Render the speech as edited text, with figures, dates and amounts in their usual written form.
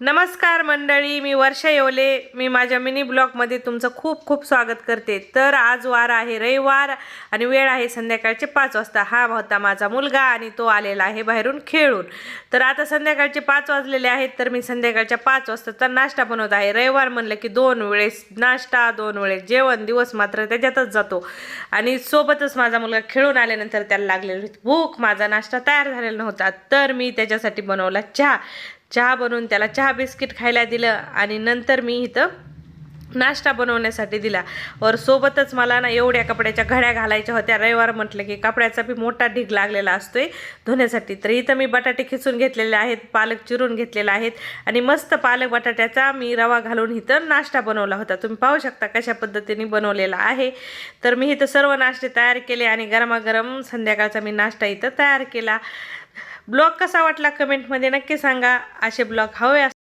नमस्कार मंडळी, मी वर्षा येवले. मी माझ्या मिनी ब्लॉगमध्ये तुमचं खूप खूप स्वागत करते. तर आज वार आहे रविवार आणि वेळ आहे संध्याकाळचे 5 वाजता. हा होता माझा मुलगा आणि तो आलेला आहे बाहेरून खेळून. तर आता संध्याकाळचे 5 वाजलेले आहेत. तर मी संध्याकाळच्या 5 वाजताचा नाश्ता बनवत आहे. रविवार म्हणलं की 2 वेळेस नाश्ता, 2 वेळेस जेवण, दिवस मात्र त्याच्यातच जातो. आणि सोबतच माझा मुलगा खेळून आल्यानंतर त्याला लागलेली भूक. माझा नाश्ता तयार झालेला नव्हता, तर मी त्याच्यासाठी बनवला चहा बनवून त्याला चहा बिस्किट खायला दिलं आणि नंतर मी इथं नाश्ता बनवण्यासाठी दिला. और सोबतच मला ना एवढ्या कपड्याच्या घड्या घालायच्या होत्या. रविवार म्हटलं की कपड्याचा बी मोठा ढीग लागलेला असतोय धुण्यासाठी. तर इथं मी बटाटे खिसून घेतलेले आहेत, पालक चिरून घेतलेला आहेत आणि मस्त पालक बटाट्याचा मी रवा घालून इथं नाश्ता बनवला होता. तुम्ही पाहू शकता कशा पद्धतीने बनवलेला आहे. तर मी इथं सर्व नाश्ते तयार केले आणि गरमागरम संध्याकाळचा मी नाश्ता इथं तयार केला. ब्लॉग कसा वाटला कमेंटमध्ये नक्की सांगा. असे ब्लॉग हवे